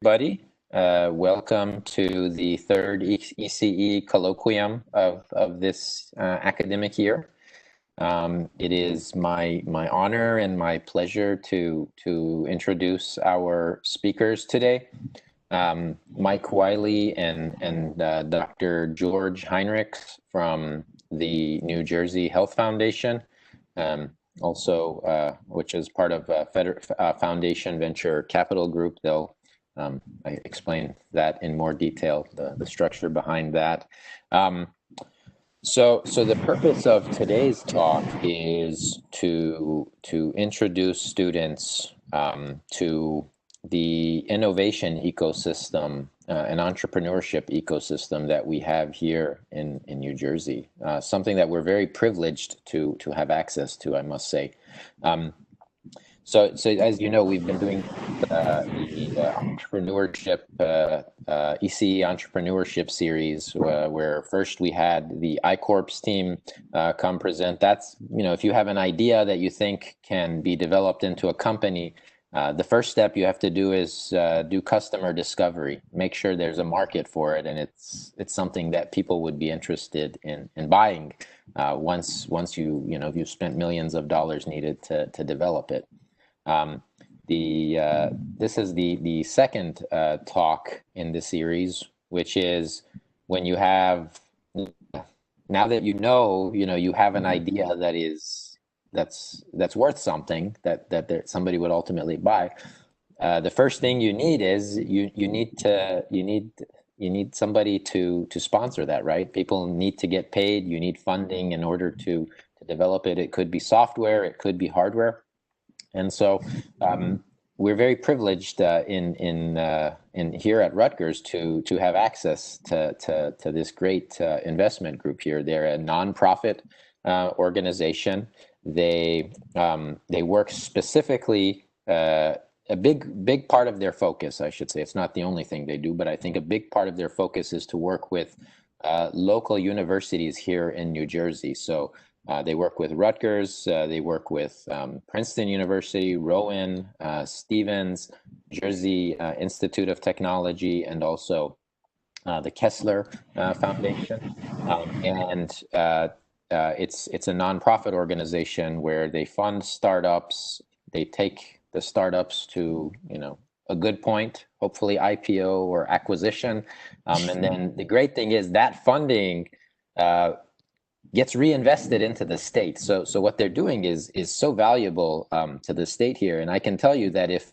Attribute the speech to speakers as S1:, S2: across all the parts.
S1: Everybody. Welcome to the third ECE colloquium of this academic year. It is my honor and my pleasure to introduce our speakers today. Mike Wiley and Dr. George Heinrich from the New Jersey Health Foundation, which is part of Foundation Venture Capital Group. I explain that in more detail, the structure behind that. So the purpose of today's talk is to introduce students to the innovation ecosystem and entrepreneurship ecosystem that we have here in New Jersey, something that we're very privileged to have access to, I must say. So as you know, we've been doing the entrepreneurship, ECE entrepreneurship series, where first we had the iCorps team come present. That's, if you have an idea that you think can be developed into a company, the first step you have to do is do customer discovery, make sure there's a market for it, and it's something that people would be interested in buying once you've spent millions of dollars needed to develop it. This is the second talk in the series, which is when you have, now that you have an idea that's worth something that somebody would ultimately buy. The first thing you need is you need somebody to sponsor that, right? People need to get paid. You need funding in order to develop it. It could be software, it could be hardware. And so we're very privileged in here at Rutgers to have access to this great investment group here. They're a nonprofit organization. They work specifically, a big part of their focus, I should say. It's not the only thing they do, but I think a big part of their focus is to work with local universities here in New Jersey. So they work with Rutgers, they work with Princeton University, Rowan, Stevens, Jersey Institute of Technology, and also the Kessler Foundation. It's a nonprofit organization where they fund startups. They take the startups to a good point, hopefully IPO or acquisition, and then the great thing is that funding gets reinvested into the state. So what they're doing is so valuable to the state here. And I can tell you that if,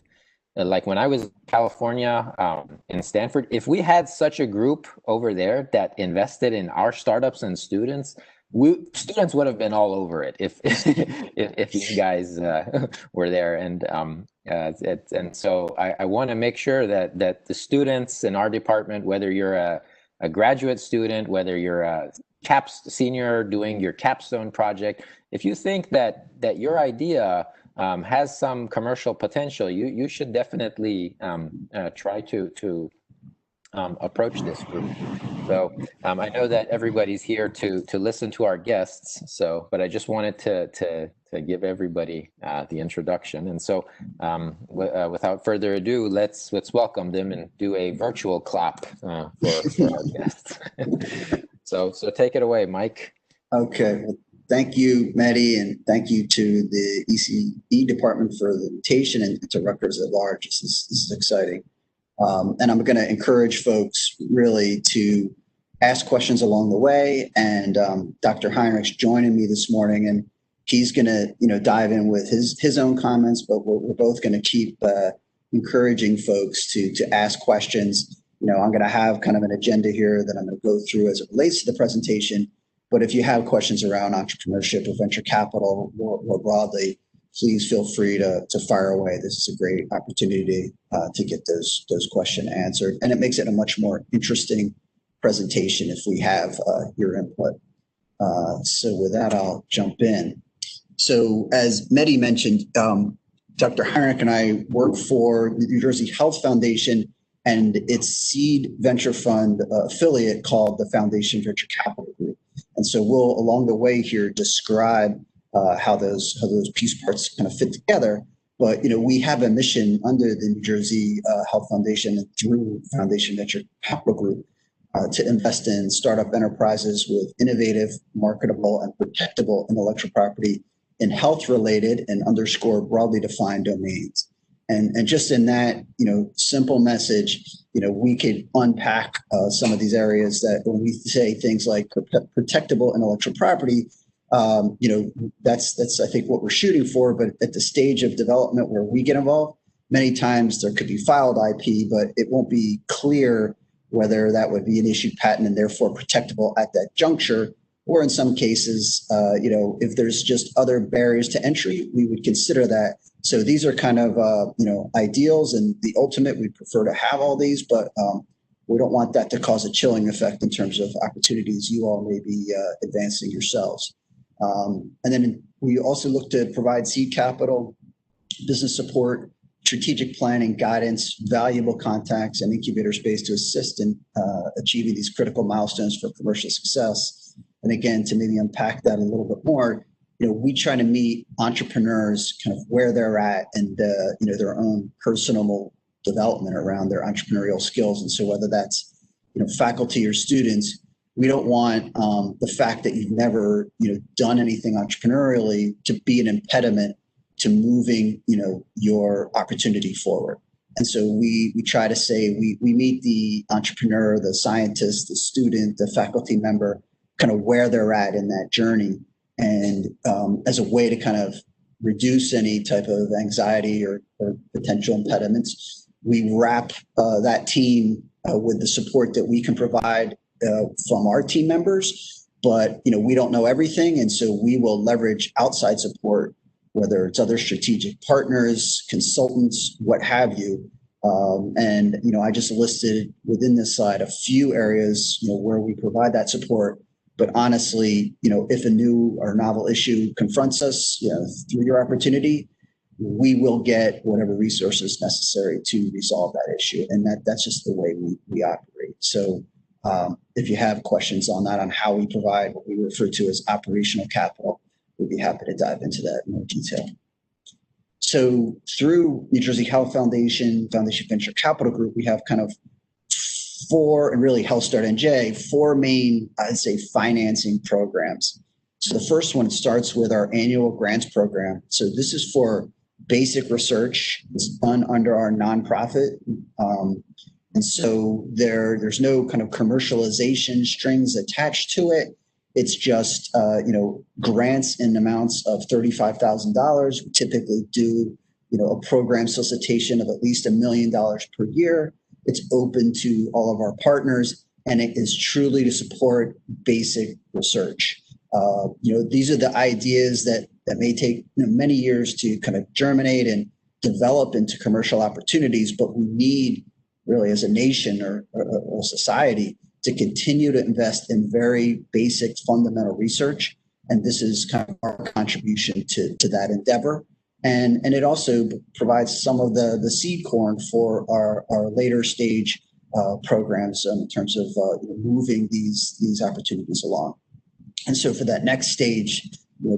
S1: like when I was in California, in Stanford, if we had such a group over there that invested in our startups and students would have been all over it if you guys were there. And so I want to make sure that the students in our department, whether you're a graduate student, whether you're a senior doing your capstone project, if you think that your idea has some commercial potential, you should definitely try to approach this group. So I know that everybody's here to listen to our guests, but I just wanted to give everybody the introduction. And so without further ado, let's welcome them and do a virtual clap for our guests. So take it away, Mike.
S2: Okay. Well, thank you, Mehdi, and thank you to the ECE department for the invitation and to Rutgers at large. This is exciting. And I'm going to encourage folks really to ask questions along the way. And Dr. Heinrich's joining me this morning, and he's going to dive in with his own comments, but we're both going to keep encouraging folks to ask questions. I'm going to have kind of an agenda here that I'm going to go through as it relates to the presentation. But if you have questions around entrepreneurship or venture capital more broadly, please feel free to fire away. This is a great opportunity to get those questions answered. And it makes it a much more interesting presentation if we have your input. So with that, I'll jump in. So as Mehdi mentioned, Dr. Heinrich and I work for the New Jersey Health Foundation and its seed venture fund affiliate called the Foundation Venture Capital Group. And so we'll, along the way here, describe how those piece parts kind of fit together. But, we have a mission under the New Jersey Health Foundation and through Foundation Venture Capital Group to invest in startup enterprises with innovative, marketable, and protectable intellectual property in health-related and underscore broadly defined domains. And just in that, simple message, we could unpack some of these areas that when we say things like protectable intellectual property, that's I think what we're shooting for. But at the stage of development where we get involved, many times there could be filed IP, but it won't be clear whether that would be an issued patent and therefore protectable at that juncture. Or in some cases, if there's just other barriers to entry, we would consider that. So these are kind of, ideals, and the ultimate, we prefer to have all these, but we don't want that to cause a chilling effect in terms of opportunities you all may be advancing yourselves. And then we also look to provide seed capital, business support, strategic planning, guidance, valuable contacts, and incubator space to assist in achieving these critical milestones for commercial success. And again, to maybe unpack that a little bit more, we try to meet entrepreneurs kind of where they're at and, their own personal development around their entrepreneurial skills. And so whether that's, faculty or students, we don't want the fact that you've never, done anything entrepreneurially to be an impediment to moving, your opportunity forward. And so we try to say we meet the entrepreneur, the scientist, the student, the faculty member, kind of where they're at in that journey. And as a way to kind of reduce any type of anxiety or potential impediments, we wrap that team with the support that we can provide from our team members. But, we don't know everything. And so we will leverage outside support, whether it's other strategic partners, consultants, what have you. And I just listed within this slide a few areas, where we provide that support. But honestly, if a new or novel issue confronts us, through your opportunity, we will get whatever resources necessary to resolve that issue. And that's just the way we operate. So if you have questions on that, on how we provide what we refer to as operational capital, we'd be happy to dive into that in more detail. So through New Jersey Health Foundation, Foundation Venture Capital Group, we have kind of four, and really HealthStart NJ, four main, I'd say, financing programs. So the first one starts with our annual grants program. So this is for basic research. It's done under our nonprofit. And so there's no kind of commercialization strings attached to it. It's just, grants in amounts of $35,000. We typically do, a program solicitation of at least $1 million per year. It's open to all of our partners, and it is truly to support basic research. These are the ideas that may take many years to kind of germinate and develop into commercial opportunities, but we need really as a nation or society to continue to invest in very basic fundamental research. And this is kind of our contribution to that endeavor. And it also provides some of the seed corn for our later stage programs in terms of moving these opportunities along. And so for that next stage,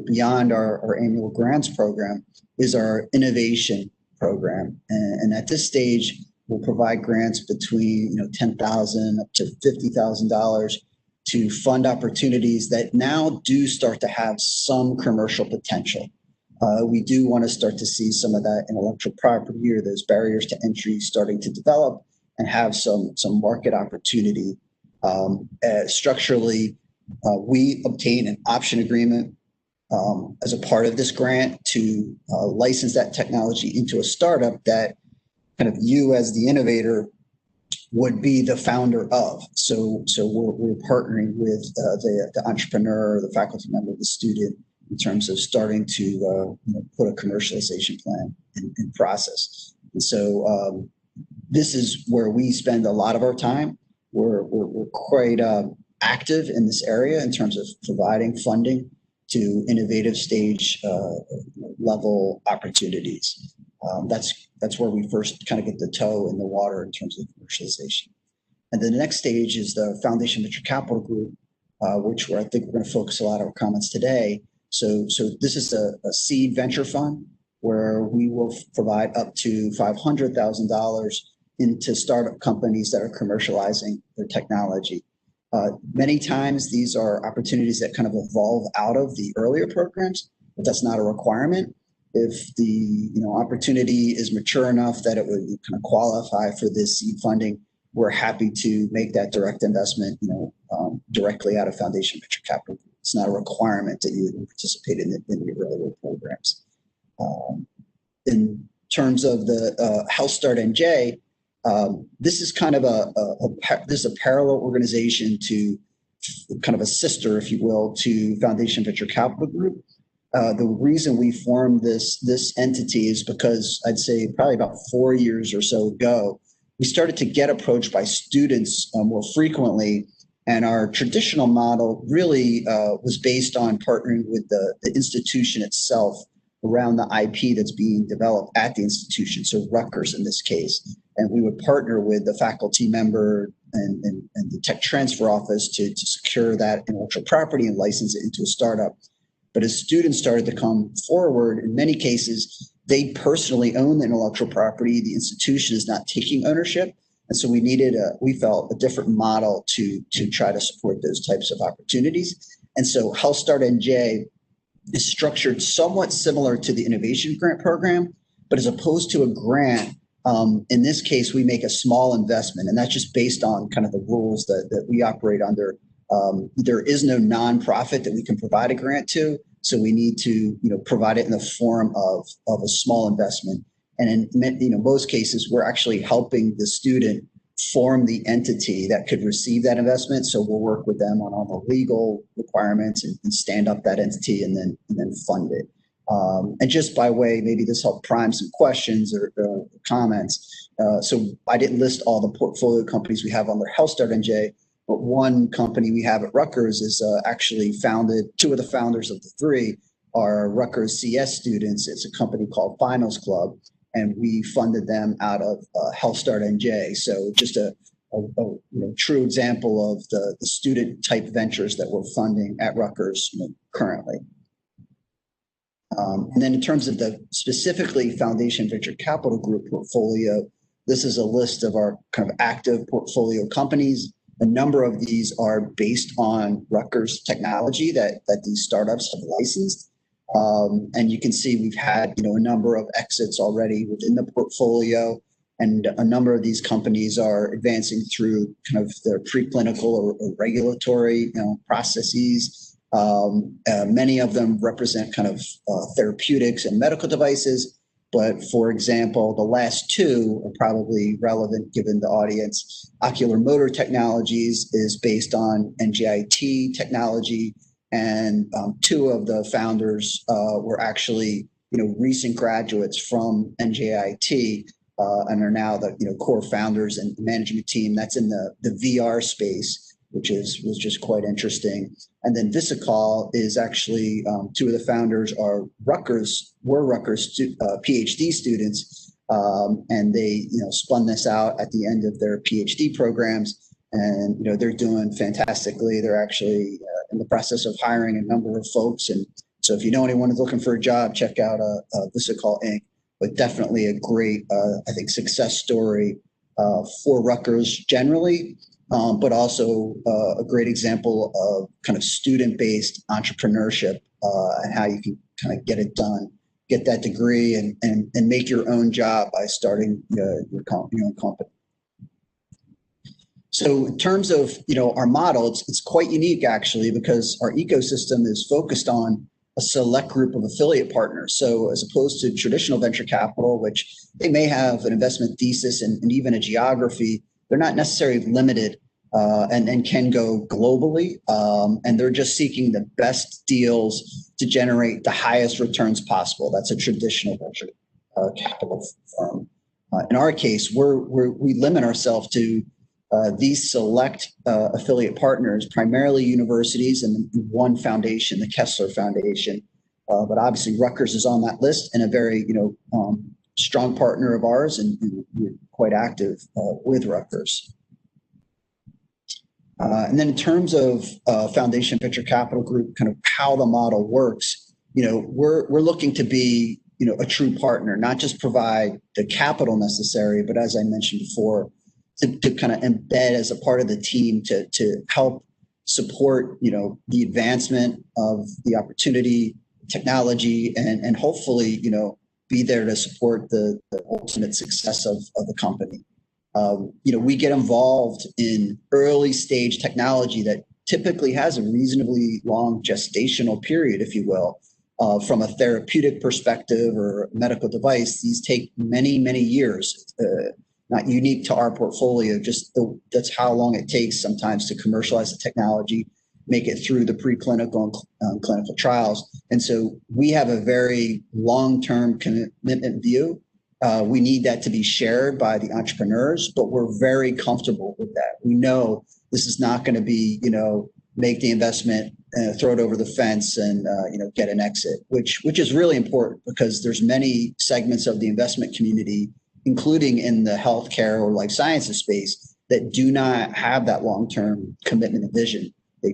S2: beyond our annual grants program is our innovation program. And at this stage, we'll provide grants between $10,000 up to $50,000 to fund opportunities that now do start to have some commercial potential. We do want to start to see some of that intellectual property or those barriers to entry starting to develop and have some market opportunity. Structurally, we obtain an option agreement as a part of this grant to license that technology into a startup that kind of you as the innovator would be the founder of. So we're partnering with the entrepreneur, the faculty member, the student, in terms of starting to put a commercialization plan in process. And so this is where we spend a lot of our time. We're quite active in this area in terms of providing funding to innovative stage level opportunities. That's where we first kind of get the toe in the water in terms of commercialization. And then the next stage is the Foundation Venture Capital Group, which I think we're going to focus a lot of our comments today. So this is a seed venture fund. where we will provide up to $500,000 into startup companies that are commercializing their technology. Many times these are opportunities that kind of evolve out of the earlier programs, but that's not a requirement. If the opportunity is mature enough that it would kind of qualify for this seed funding, we're happy to make that direct investment, directly out of Foundation Venture Capital. It's not a requirement that you participate in the earlier programs. In terms of the Health Start NJ, this is kind of this is a parallel organization to kind of a sister, if you will, to Foundation Venture Capital Group. The reason we formed this entity is because I'd say probably about 4 years or so ago, we started to get approached by students more frequently. And our traditional model really was based on partnering with the institution itself around the IP that's being developed at the institution, so Rutgers in this case. And we would partner with the faculty member and the tech transfer office to secure that intellectual property and license it into a startup. But as students started to come forward, in many cases, they personally own the intellectual property. The institution is not taking ownership. And so we felt a different model to try to support those types of opportunities. And so Health Start NJ is structured somewhat similar to the Innovation Grant Program, but as opposed to a grant, in this case, we make a small investment, and that's just based on kind of the rules that we operate under. There is no nonprofit that we can provide a grant to, so we need to provide it in the form of a small investment. And in most cases, we're actually helping the student form the entity that could receive that investment. So we'll work with them on all the legal requirements and stand up that entity and then fund it. And just by way, maybe this helped prime some questions or comments. So I didn't list all the portfolio companies we have under Health Start NJ, but one company we have at Rutgers is actually founded. Two of the founders of the three are Rutgers CS students. It's a company called Finals Club, and we funded them out of Health Start NJ. So just a true example of the student type ventures that we're funding at Rutgers currently. And then in terms of the specifically Foundation Venture Capital Group portfolio, this is a list of our kind of active portfolio companies. A number of these are based on Rutgers technology that these startups have licensed. And you can see we've had a number of exits already within the portfolio, and a number of these companies are advancing through kind of their preclinical or regulatory processes. Many of them represent kind of therapeutics and medical devices. But for example, the last two are probably relevant given the audience. Ocular Motor Technologies is based on NJIT technology, and two of the founders were actually recent graduates from NJIT and are now the core founders and management team. That's in the VR space, which was just quite interesting. And then Visicol is actually two of the founders were Rutgers PhD students, and they spun this out at the end of their PhD programs, and they're doing fantastically. They're actually in the process of hiring a number of folks, and so if you know anyone who's looking for a job, check out Visicol Inc. But definitely a great, I think, success story for Rutgers generally. But also a great example of kind of student-based entrepreneurship and how you can kind of get it done, get that degree, and make your own job by starting your own company. So in terms of our model, it's quite unique actually, because our ecosystem is focused on a select group of affiliate partners. So as opposed to traditional venture capital, which they may have an investment thesis and even a geography, they're not necessarily limited and can go globally. And they're just seeking the best deals to generate the highest returns possible. That's a traditional venture capital firm. In our case, we limit ourselves to these select affiliate partners, primarily universities and one foundation, the Kessler Foundation. But obviously Rutgers is on that list and a very strong partner of ours, and we're quite active with Rutgers. And then in terms of Foundation Venture Capital Group, kind of how the model works, we're looking to be a true partner, not just provide the capital necessary, but as I mentioned before, to kind of embed as a part of the team to help support, the advancement of the opportunity, technology, and hopefully, be there to support the ultimate success of the company. We get involved in early stage technology that typically has a reasonably long gestational period, if you will. From a therapeutic perspective or a medical device, these take many, many years. Not unique to our portfolio, that's how long it takes sometimes to commercialize the technology, make it through the preclinical and clinical trials. And so we have a very long-term commitment view. We need that to be shared by the entrepreneurs, but we're very comfortable with that. We know this is not going to be, make the investment, throw it over the fence and, get an exit, which is really important because there's many segments of the investment community, including in the healthcare or life sciences space, that do not have that long-term commitment and vision. They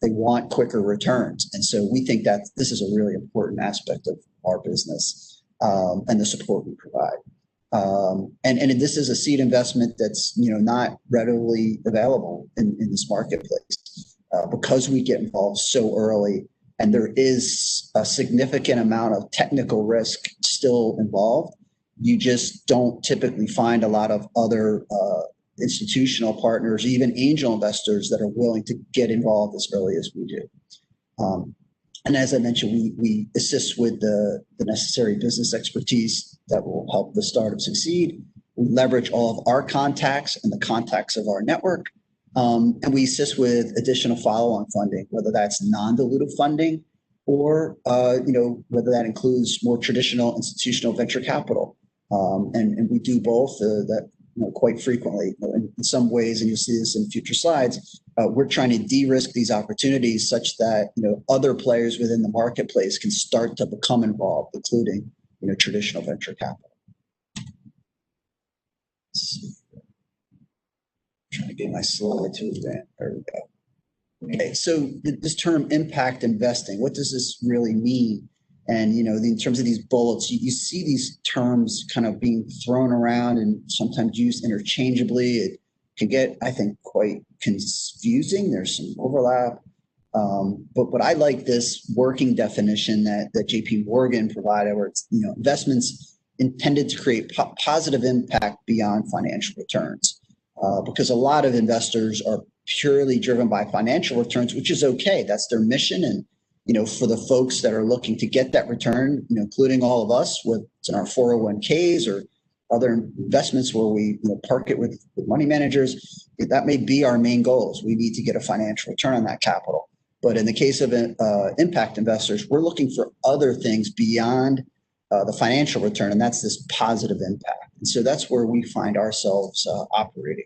S2: want quicker returns. And so we think that this is a really important aspect of our business and the support we provide. And this is a seed investment that's, not readily available in this marketplace because we get involved so early. And there is a significant amount of technical risk still involved. You just don't typically find a lot of other institutional partners, even angel investors that are willing to get involved as early as we do. And as I mentioned, we assist with the necessary business expertise that will help the startup succeed. We leverage all of our contacts and the contacts of our network. And we assist with additional follow-on funding, whether that's non-dilutive funding or, whether that includes more traditional institutional venture capital. And we do both that quite frequently. In some ways, and you'll see this in future slides, we're trying to de-risk these opportunities such that other players within the marketplace can start to become involved, including traditional venture capital. Trying to get my slide to advance. There we go. Okay, so this term impact investing, what does this really mean? And, in terms of these bullets, you see these terms kind of being thrown around and sometimes used interchangeably. It can get, I think, quite confusing. There's some overlap. But I like this working definition that JP Morgan provided, where it's, investments intended to create positive impact beyond financial returns. Because a lot of investors are purely driven by financial returns, which is okay. That's their mission. And for the folks that are looking to get that return, including all of us, whether it's in our 401ks or other investments where we park it with money managers, that may be our main goals. We need to get a financial return on that capital. But in the case of impact investors, we're looking for other things beyond the financial return, and that's this positive impact. And so that's where we find ourselves operating.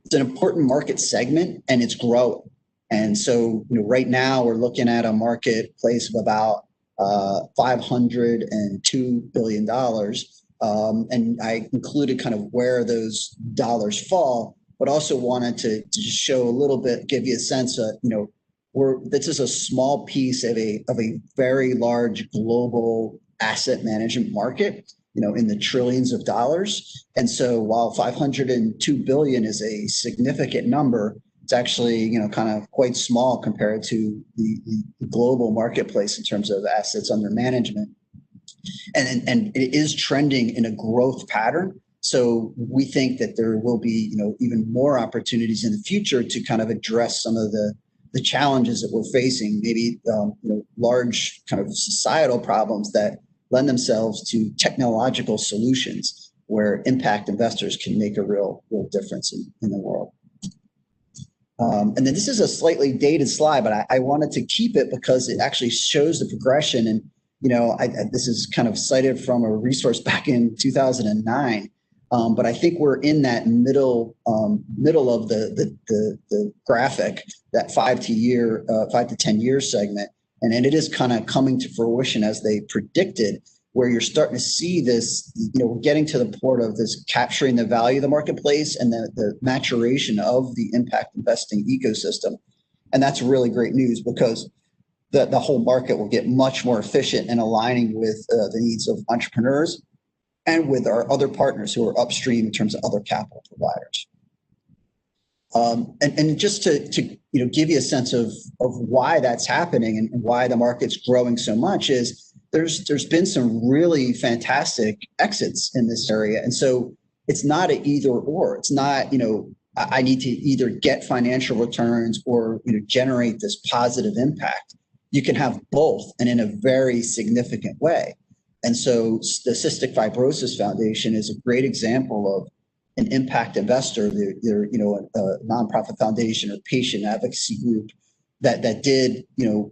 S2: It's an important market segment, and it's growing. And so, right now we're looking at a marketplace of about $502 billion. And I included kind of where those dollars fall, but also wanted to just show a little bit, give you a sense of, this is a small piece of a very large global asset management market, in the trillions of dollars. And so while 502 billion is a significant number, it's actually, kind of quite small compared to the global marketplace in terms of assets under management. And it is trending in a growth pattern. So we think that there will be, even more opportunities in the future to kind of address some of the challenges that we're facing, maybe, large kind of societal problems that lend themselves to technological solutions where impact investors can make a real difference in the world. And then this is a slightly dated slide, but I wanted to keep it because it actually shows the progression. And, this is kind of cited from a resource back in 2009. But I think we're in that middle of the graphic, that 5 to 10 year segment. And it is kind of coming to fruition as they predicted, where you're starting to see this, we're getting to the point of this capturing the value of the marketplace and the maturation of the impact investing ecosystem. And that's really great news because the whole market will get much more efficient in aligning with the needs of entrepreneurs and with our other partners who are upstream in terms of other capital providers. And just to give you a sense of why that's happening and why the market's growing so much is there's been some really fantastic exits in this area. And so it's not an either or. It's not, I need to either get financial returns or generate this positive impact. You can have both and in a very significant way. And so the Cystic Fibrosis Foundation is a great example of an impact investor. They're a nonprofit foundation or patient advocacy group that did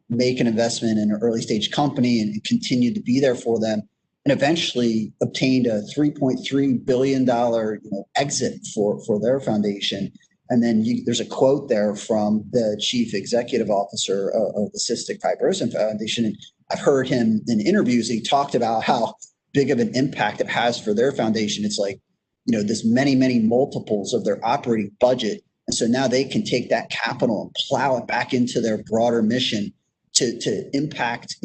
S2: make an investment in an early stage company and continued to be there for them, and eventually obtained a $3.3 billion exit for their foundation. And then there's a quote there from the chief executive officer of the Cystic Fibrosis Foundation. And I've heard him in interviews. He talked about how big of an impact it has for their foundation. It's like, this many multiples of their operating budget. And so now they can take that capital and plow it back into their broader mission to impact,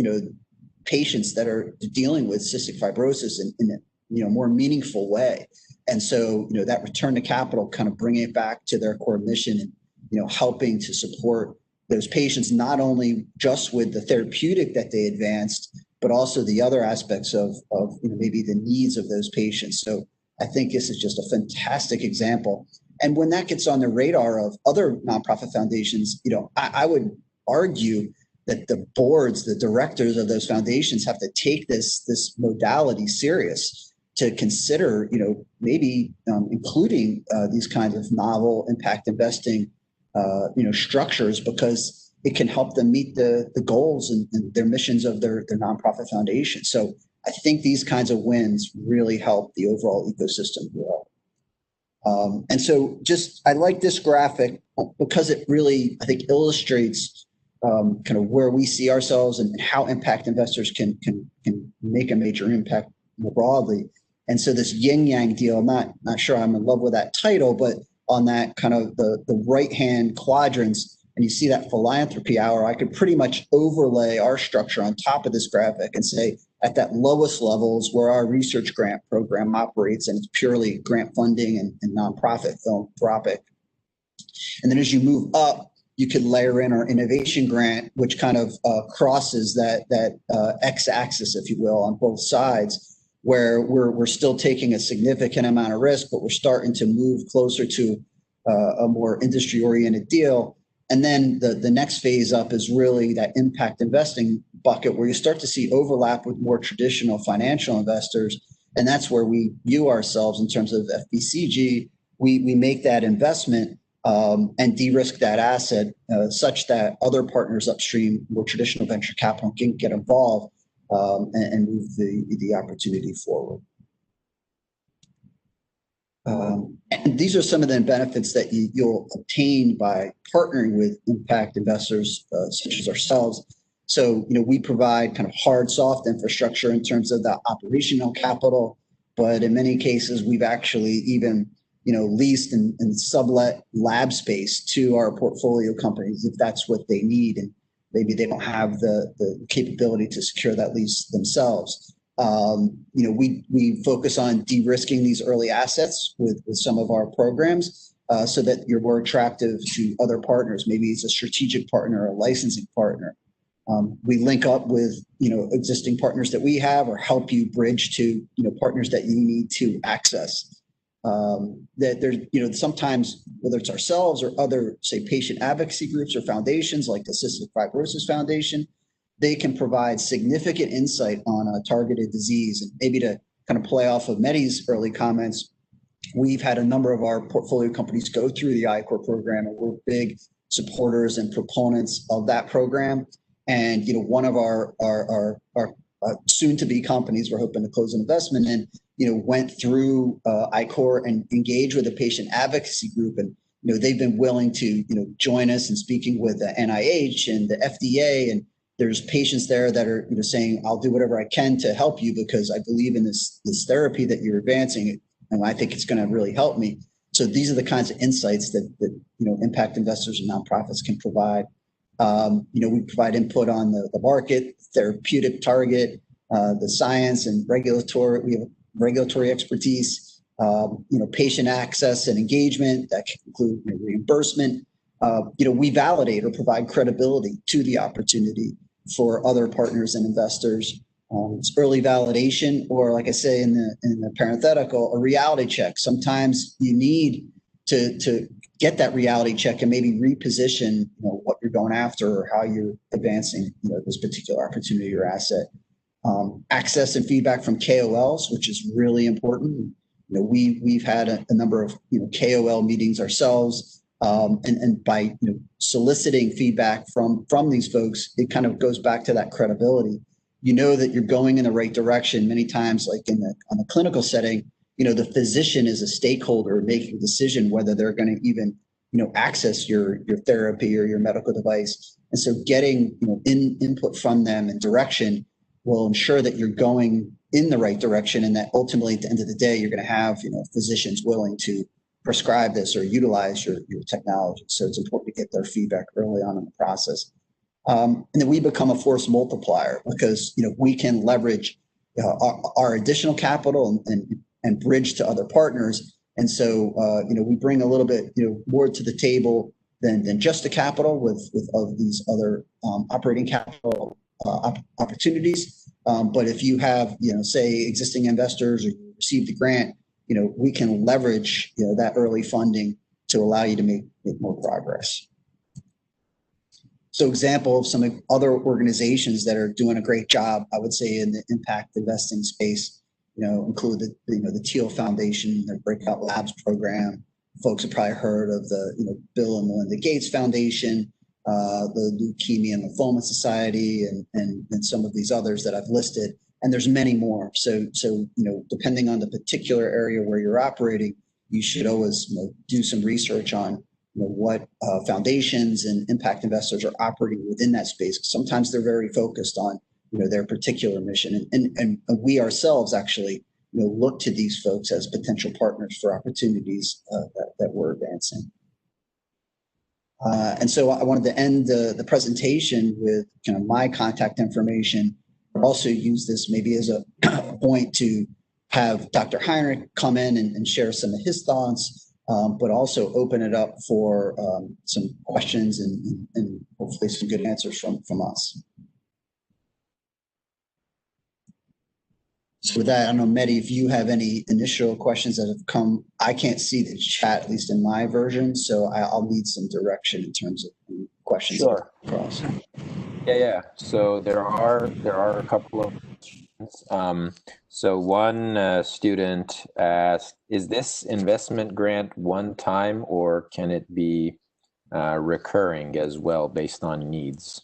S2: patients that are dealing with cystic fibrosis in a more meaningful way. And so, that return to capital, kind of bringing it back to their core mission and, helping to support those patients, not only just with the therapeutic that they advanced, but also the other aspects of maybe the needs of those patients. So I think this is just a fantastic example. And when that gets on the radar of other nonprofit foundations, I would argue that the boards, the directors of those foundations have to take this modality serious to consider, maybe including these kinds of novel impact investing, structures, because it can help them meet the goals and their missions of their nonprofit foundation. So I think these kinds of wins really help the overall ecosystem grow. And so I like this graphic because it really, I think, illustrates kind of where we see ourselves and how impact investors can make a major impact more broadly. And so this yin-yang deal, I'm not sure I'm in love with that title, but on that kind of the right-hand quadrants, and you see that philanthropy hour, I could pretty much overlay our structure on top of this graphic and say at that lowest levels where our research grant program operates, and it's purely grant funding and nonprofit philanthropic. And then as you move up, you could layer in our innovation grant, which kind of crosses that x-axis, if you will, on both sides, where we're still taking a significant amount of risk, but we're starting to move closer to a more industry-oriented deal. And then the next phase up is really that impact investing bucket where you start to see overlap with more traditional financial investors. And that's where we view ourselves in terms of FBCG. We make that investment and de-risk that asset such that other partners upstream, more traditional venture capital, can get involved and move the opportunity forward. And these are some of the benefits that you'll obtain by partnering with impact investors such as ourselves. So, we provide kind of hard, soft infrastructure in terms of the operational capital, but in many cases, we've actually even, leased and sublet lab space to our portfolio companies if that's what they need, and maybe they don't have the capability to secure that lease themselves. We focus on de-risking these early assets with some of our programs so that you're more attractive to other partners. Maybe it's a strategic partner or a licensing partner. We link up with, existing partners that we have or help you bridge to, partners that you need to access. That there's, sometimes, whether it's ourselves or other, say, patient advocacy groups or foundations like the Cystic Fibrosis Foundation, they can provide significant insight on a targeted disease. And maybe to kind of play off of Mehdi's early comments, we've had a number of our portfolio companies go through the I-Corps program, and we're big supporters and proponents of that program. And, one of our soon-to-be companies we're hoping to close an investment in, went through I-Corps and engaged with a patient advocacy group. And, they've been willing to, join us in speaking with the NIH and the FDA. And there's patients there that are, saying, I'll do whatever I can to help you because I believe in this therapy that you're advancing, and I think it's going to really help me. So these are the kinds of insights that impact investors and nonprofits can provide. We provide input on the market, therapeutic target, the science and regulatory. We have regulatory expertise, patient access and engagement that can include reimbursement. We validate or provide credibility to the opportunity for other partners and investors. It's early validation, or like I say in the parenthetical, a reality check. Sometimes you need to get that reality check and maybe reposition what you're going after or how you're advancing this particular opportunity or asset. Access and feedback from KOLs, which is really important. We've had a number of KOL meetings ourselves, and by soliciting feedback from these folks, it kind of goes back to that credibility. That you're going in the right direction. Many times, like on a clinical setting, the physician is a stakeholder making a decision whether they're going to even access your therapy or your medical device. And so getting input from them and direction will ensure that you're going in the right direction, and that ultimately at the end of the day, you're going to have physicians willing to prescribe this or utilize your technology. So it's important to get their feedback early on in the process. And then we become a force multiplier because we can leverage our additional capital and bridge to other partners. And so we bring a little bit more to the table than just the capital with of these other operating capital opportunities. But if you have say existing investors or you received a grant, we can leverage that early funding to allow you to make more progress. So example of some other organizations that are doing a great job, I would say, in the impact investing space, include the Teal Foundation, their Breakout Labs program. Folks have probably heard of the Bill and Melinda Gates Foundation, the Leukemia and Lymphoma Society, and some of these others that I've listed. And there's many more. So depending on the particular area where you're operating, you should always do some research on what foundations and impact investors are operating within that space. Sometimes they're very focused on their particular mission, and we ourselves actually look to these folks as potential partners for opportunities that we're advancing. And so I wanted to end the presentation with my contact information, but also use this maybe as a point to have Dr. Heinrich come in and share some of his thoughts. But also open it up for some questions and hopefully some good answers from us. So with that, I don't know, Mehdi, if you have any initial questions that have come. I can't see the chat, at least in my version, so I'll need some direction in terms of questions.
S1: Sure. Yeah. So there are a couple of questions. So one student asked, is this investment grant one time, or can it be recurring as well based on needs?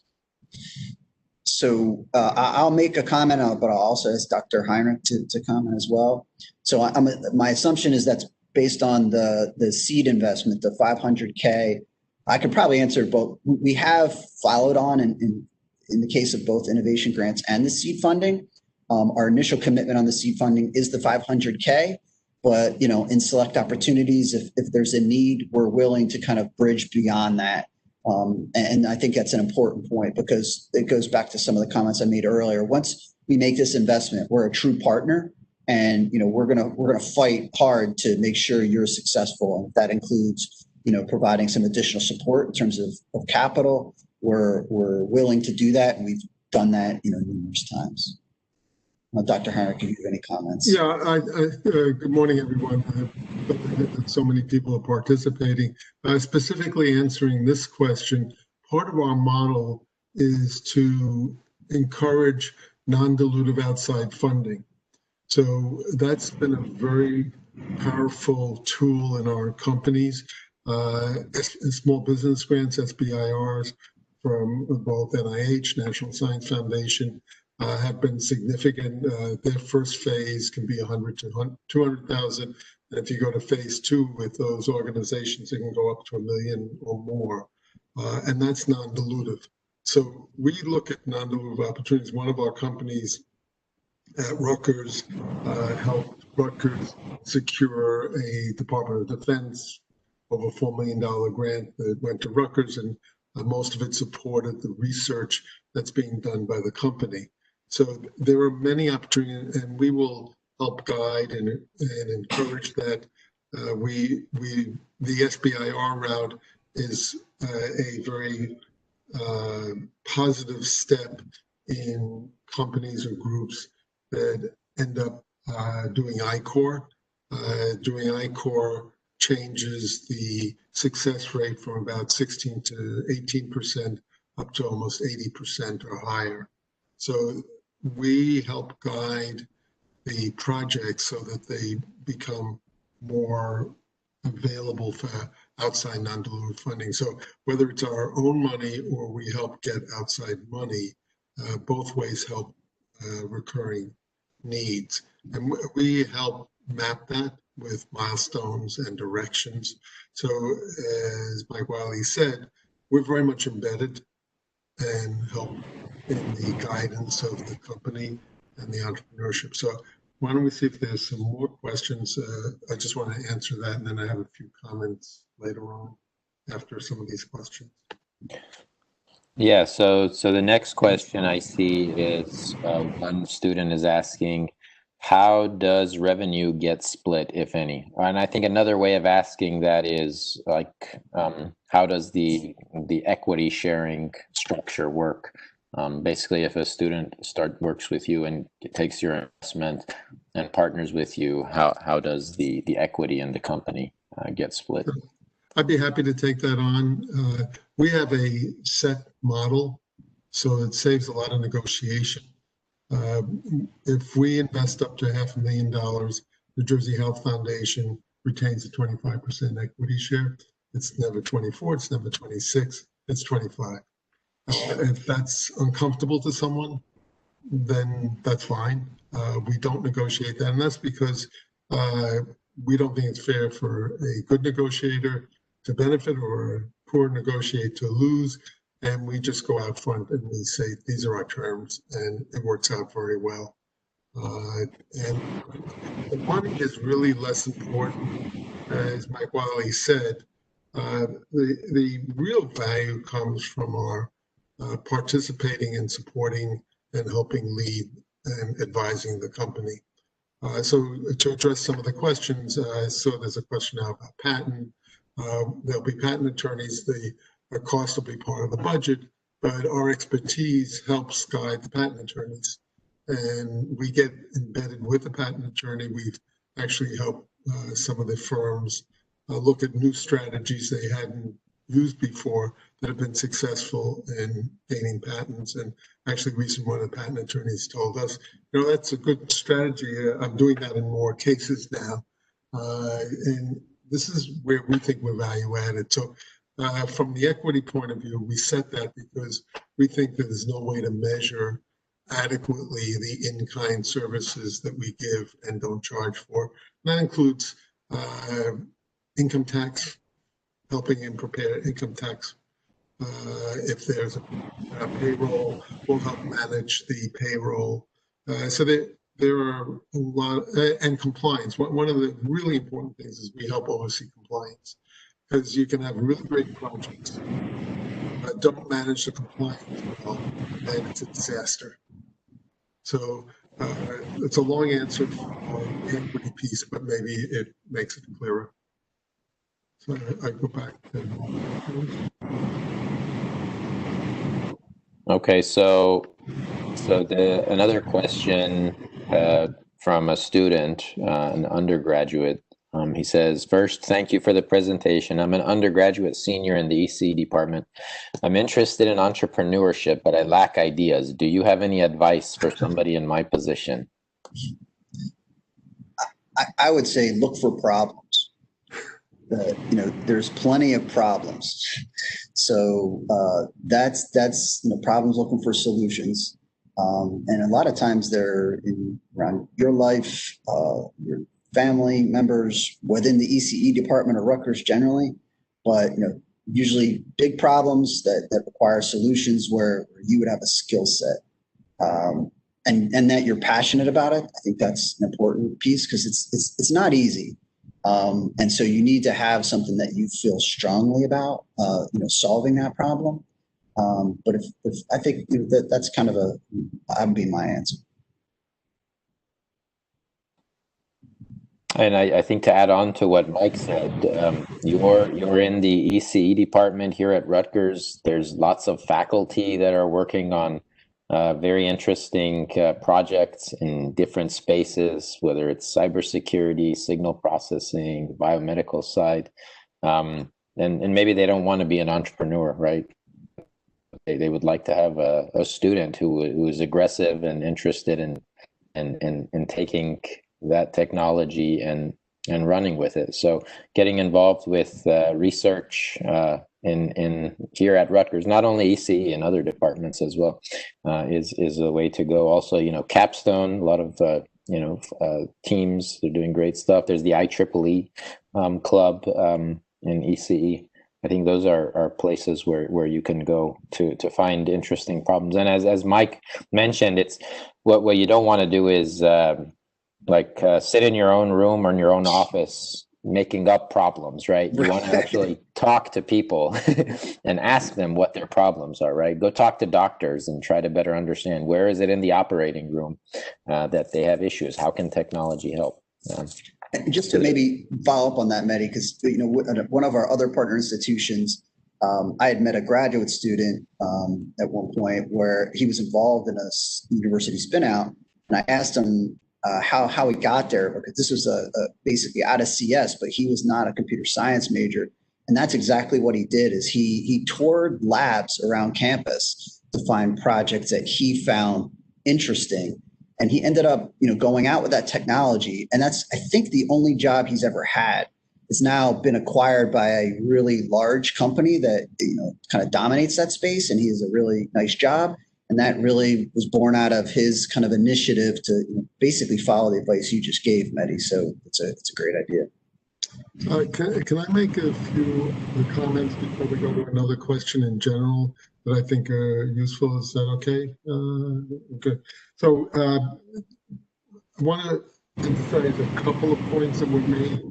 S2: So I'll make a comment, but I'll also ask Dr. Heinrich to comment as well. So my assumption is that's based on the seed investment, the 500K. I could probably answer both. We have followed on in the case of both innovation grants and the seed funding. Our initial commitment on the seed funding is the 500K, but in select opportunities, if there's a need, we're willing to kind of bridge beyond that. And I think that's an important point because it goes back to some of the comments I made earlier. Once we make this investment, we're a true partner, and we're gonna fight hard to make sure you're successful. And that includes providing some additional support in terms of capital. We're willing to do that, and we've done that numerous times. Dr. Heinrich, do you have any comments?
S3: Yeah, good morning, everyone. So many people are participating. Specifically answering this question, part of our model is to encourage non-dilutive outside funding. So that's been a very powerful tool in our companies. Small business grants, SBIRs, from both NIH, National Science Foundation, have been significant. Their first phase can be 100 to 200,000. And if you go to phase 2 with those organizations, it can go up to $1 million or more. And that's non-dilutive. So we look at non-dilutive opportunities. One of our companies at Rutgers helped Rutgers secure a Department of Defense over $4 million grant that went to Rutgers, and Most of it supported the research that's being done by the company. So there are many opportunities, and we will help guide and encourage that. The SBIR route is a very positive step in companies or groups that end up doing I-Corps. Doing I-Corps changes the success rate from about 16 to 18% up to almost 80% or higher. So we help guide the projects so that they become more available for outside non-dilutive funding. So whether it's our own money or we help get outside money, both ways help recurring needs. And we help map that with milestones and directions. So as Mike Wiley said, we're very much embedded and help in the guidance of the company and the entrepreneurship. So why don't we see if there's some more questions? I just want to answer that, and then I have a few comments later on after some of these questions.
S1: Yeah, so the next question I see is one student is asking, how does revenue get split, if any? And I think another way of asking that is like, how does the equity sharing structure work? Basically, if a student works with you and takes your investment and partners with you, how does the equity in the company get split?
S3: I'd be happy to take that on. We have a set model, so it saves a lot of negotiation. If we invest up to $500,000, New Jersey Health Foundation retains a 25% equity share. It's never 24, it's never 26, it's 25. If that's uncomfortable to someone, then that's fine. We don't negotiate that, and that's because we don't think it's fair for a good negotiator to benefit or a poor negotiator to lose. And we just go out front and we say, these are our terms, and it works out very well. And the money is really less important, as Mike Wiley said. The real value comes from our participating and supporting and helping lead and advising the company. So to address some of the questions, I saw there's a question now about patent. There'll be patent attorneys. The cost will be part of the budget, but our expertise helps guide the patent attorneys. And we get embedded with the patent attorney. We've actually helped some of the firms look at new strategies they hadn't used before that have been successful in gaining patents. And actually, recently, one of the patent attorneys told us, that's a good strategy. I'm doing that in more cases now. And this is where we think we're value added. So from the equity point of view, we set that because we think that there's no way to measure adequately the in-kind services that we give and don't charge for. And that includes income tax, helping him prepare income tax. If there's a payroll, we'll help manage the payroll. So there are a lot, and compliance. One of the really important things is we help oversee compliance, because you can have really great projects, but don't manage the compliance well, and it's a disaster. So it's a long answer for the equity piece, but maybe it makes it clearer. So I go back to.
S1: Okay, so another question from a student, an undergraduate. He says, first, thank you for the presentation. I'm an undergraduate senior in the ECE department. I'm interested in entrepreneurship, but I lack ideas. Do you have any advice for somebody in my position?
S2: I would say look for problems. There's plenty of problems. So that's problems looking for solutions. And a lot of times they're around your life, your family members, within the ECE department or Rutgers generally, but usually big problems that require solutions where you would have a skill set, and that you're passionate about it. I think that's an important piece, because it's not easy. And so you need to have something that you feel strongly about, solving that problem. But if I think that's kind of that would be my answer.
S1: And I think to add on to what Mike said, you're in the ECE department here at Rutgers. There's lots of faculty that are working on very interesting projects in different spaces, whether it's cybersecurity, signal processing, biomedical side, and maybe they don't want to be an entrepreneur, right? They would like to have a student who is aggressive and interested in taking that technology and running with it. So getting involved with research in here at Rutgers, not only ECE and other departments as well, is a way to go. Also, Capstone, a lot of teams, they're doing great stuff. There's the IEEE club in ECE. I think those are places where you can go to find interesting problems. And as Mike mentioned, it's what you don't want to do is sit in your own room or in your own office making up problems, right? You want to actually talk to people and ask them what their problems are, right? Go talk to doctors and try to better understand where is it in the operating room that they have issues. How can technology help?
S2: Just to maybe follow up on that, Mehdi, because one of our other partner institutions, I had met a graduate student at one point where he was involved in a university spinout, and I asked him how he got there, because this was basically out of CS, but he was not a computer science major, and that's exactly what he did. Is he toured labs around campus to find projects that he found interesting. And he ended up, going out with that technology. And that's, I think, the only job he's ever had. It's now been acquired by a really large company that, kind of dominates that space. And he has a really nice job. And that really was born out of his kind of initiative to basically follow the advice you just gave, Mehdi. So it's a great idea.
S3: Can I make a few comments before we go to another question in general that I think are useful? Is that okay? Okay. So I want to emphasize a couple of points that were made.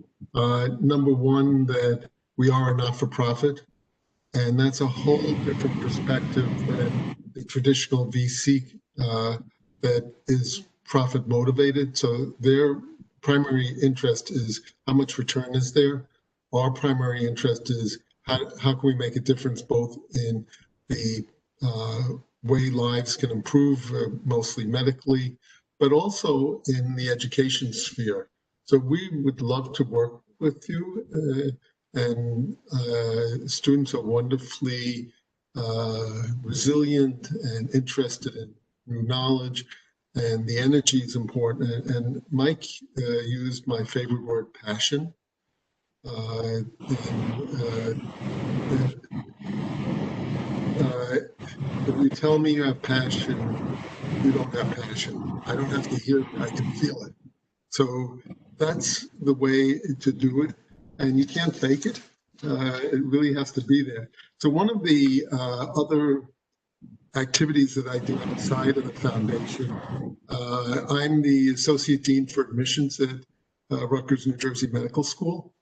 S3: Number one, that we are a not-for-profit, and that's a whole different perspective than the traditional VC that is profit motivated. So their primary interest is how much return is there. Our primary interest is how can we make a difference both in the way lives can improve, mostly medically, but also in the education sphere. So we would love to work with you, and students are wonderfully resilient and interested in new knowledge, and the energy is important. And Mike used my favorite word, passion. If you tell me you have passion, you don't have passion. I don't have to hear it, I can feel it. So that's the way to do it. And you can't fake it. It really has to be there. So one of the other activities that I do outside of the foundation, I'm the Associate Dean for Admissions at Rutgers, New Jersey Medical School.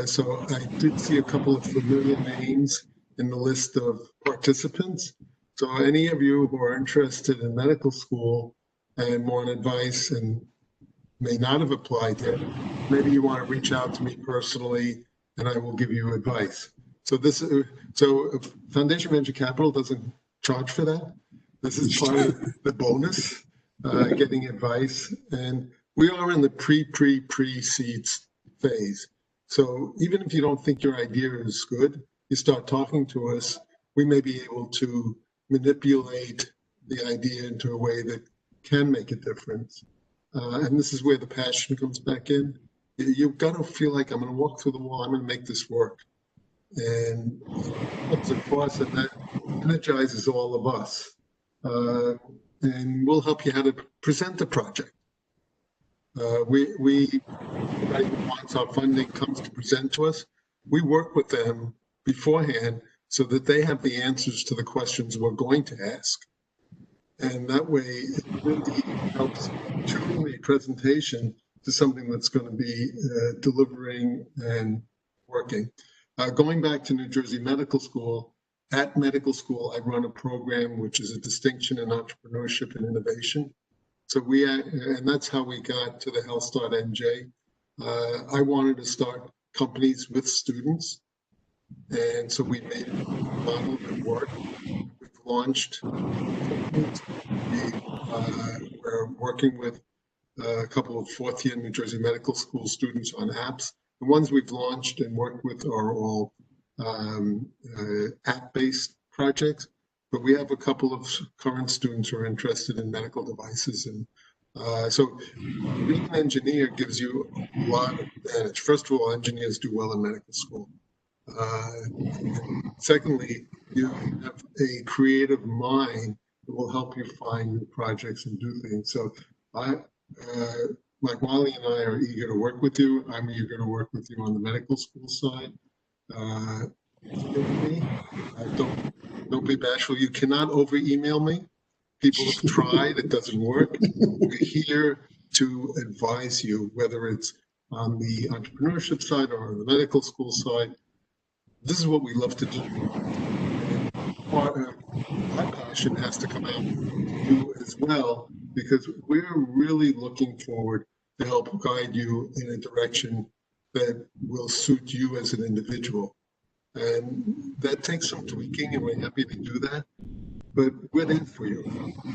S3: So I did see a couple of familiar names in the list of participants. So any of you who are interested in medical school and want advice and may not have applied yet, maybe you want to reach out to me personally and I will give you advice. So Foundation Venture Capital doesn't charge for that. This is part of the bonus, getting advice. And we are in the pre-seed phase. So even if you don't think your idea is good, you start talking to us, we may be able to manipulate the idea into a way that can make a difference. And this is where the passion comes back in. You've got to feel like I'm going to walk through the wall, I'm going to make this work. And it comes across, and that energizes all of us. And we'll help you how to present the project. Anybody who wants our funding comes to present to us. We work with them beforehand so that they have the answers to the questions we're going to ask. And that way it really helps tune the presentation to something that's going to be delivering and working. Going back to New Jersey Medical School, at medical school, I run a program which is a distinction in entrepreneurship and innovation. So and that's how we got to the Health.NJ. I wanted to start companies with students, and so we made a model that worked. We've launched companies. We're working with a couple of fourth-year New Jersey Medical School students on apps. The ones we've launched and worked with are all app-based projects, but we have a couple of current students who are interested in medical devices. And so being an engineer gives you a lot of advantage. First of all, engineers do well in medical school. Secondly, you have a creative mind that will help you find new projects and do things. So Mike Wiley and I are eager to work with you. I'm eager to work with you on the medical school side. Don't be bashful. You cannot over email me. People have tried, it doesn't work. We're here to advise you, whether it's on the entrepreneurship side or on the medical school side. This is what we love to do. Our passion has to come out to you as well, because we're really looking forward to help guide you in a direction that will suit you as an individual. And that takes some tweaking, and we're happy to do that. But we're there for you.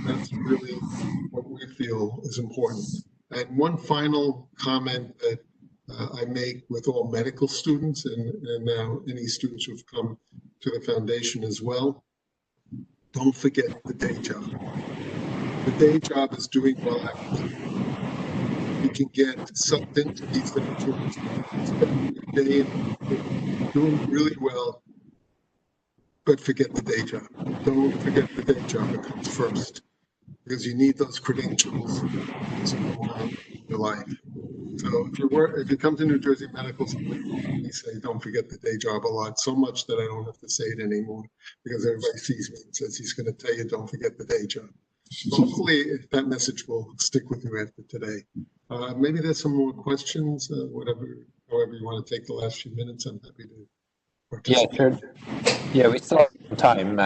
S3: That's really what we feel is important. And one final comment that I make with all medical students and now any students who've come to the foundation as well, don't forget the day job. The day job is doing well after. You can get sucked into these ventures, spend your day doing really well, but forget the day job. Don't forget the day job. It comes first, because you need those credentials to go on in your life. So if you come to New Jersey Medical School, we say don't forget the day job a lot, so much that I don't have to say it anymore, because everybody sees me and says he's going to tell you don't forget the day job. So hopefully that message will stick with you after today. Maybe there's some more questions, however you want to take the last few minutes. I'm happy to participate.
S1: Yeah, sure. Yeah, we still have some time.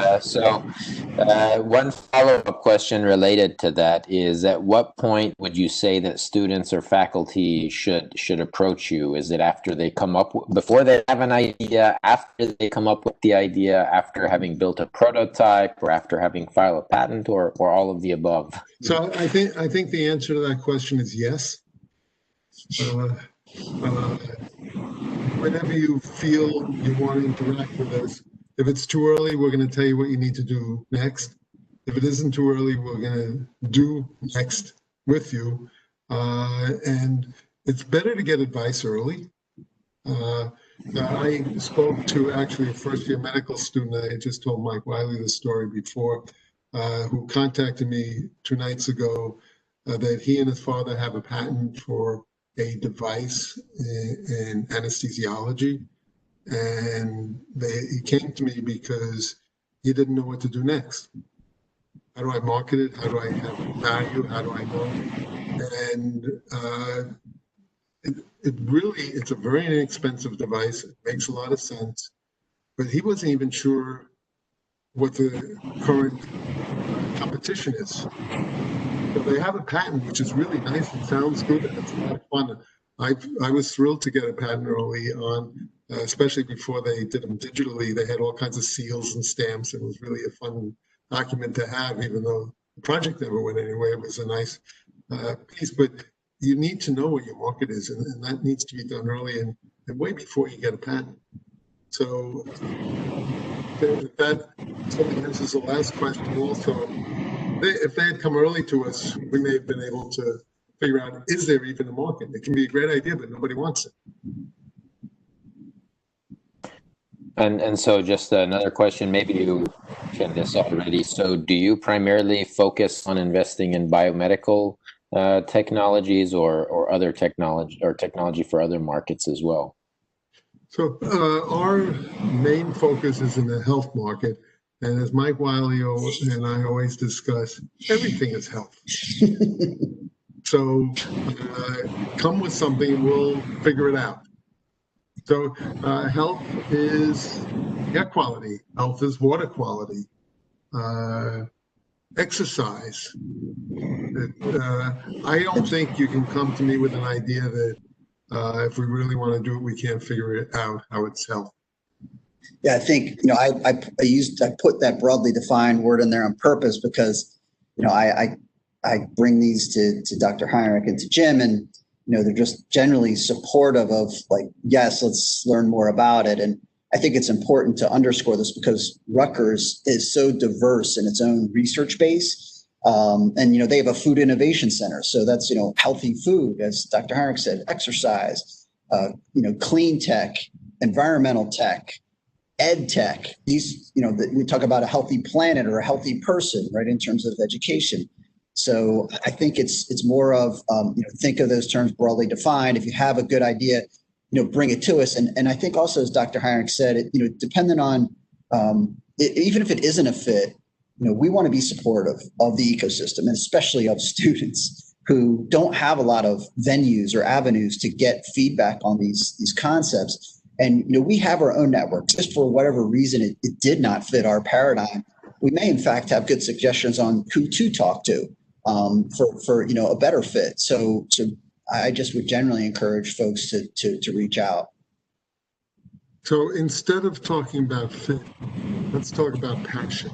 S1: One follow-up question related to that is, at what point would you say that students or faculty should approach you? Is it after they come up before they have an idea, after they come up with the idea, after having built a prototype, or after having filed a patent, or all of the above?
S3: So I think the answer to that question is yes. Whenever you feel you want to interact with us, if it's too early, we're going to tell you what you need to do next. If it isn't too early, we're going to do next with you. And it's better to get advice early. I spoke to actually a first-year medical student. I just told Mike Wiley the story before, who contacted me 2 nights ago, that he and his father have a patent for a device in anesthesiology. And he came to me because he didn't know what to do next. How do I market it? How do I have value? How do I know? And it's a very inexpensive device. It makes a lot of sense, but he wasn't even sure what the current competition is. So they have a patent, which is really nice and sounds good, and it's a lot of fun. I was thrilled to get a patent early on, especially before they did them digitally. They had all kinds of seals and stamps. It was really a fun document to have, even though the project never went anywhere. It was a nice piece, but you need to know what your market is, and that needs to be done early and way before you get a patent. So that answers the last question also. If they had come early to us, we may have been able to figure out, is there even a market? It can be a great idea, but nobody wants it.
S1: And so just another question, maybe you mentioned this already. So do you primarily focus on investing in biomedical technologies or other technology, or technology for other markets as well?
S3: So our main focus is in the health market. And as Mike Wiley and I always discuss, everything is health. So come with something, we'll figure it out. So health is air quality, health is water quality, exercise. I don't think you can come to me with an idea that if we really want to do it, we can't figure it out how it's health.
S2: Yeah, I think, I put that broadly defined word in there on purpose because, I bring these to Dr. Heinrich and to Jim, and, they're just generally supportive of like, yes, let's learn more about it. And I think it's important to underscore this because Rutgers is so diverse in its own research base. And, they have a food innovation center. So that's, healthy food, as Dr. Heinrich said, exercise, clean tech, environmental tech, ed tech. These, we talk about a healthy planet or a healthy person, right, in terms of education. So I think it's more of, think of those terms broadly defined. If you have a good idea, bring it to us. And I think also, as Dr. Heinrich said, depending on, even if it isn't a fit, we want to be supportive of the ecosystem, and especially of students who don't have a lot of venues or avenues to get feedback on these concepts. And, we have our own networks. Just for whatever reason, it did not fit our paradigm. We may, in fact, have good suggestions on who to talk to for a better fit. So I just would generally encourage folks to reach out.
S3: So instead of talking about fit, let's talk about passion.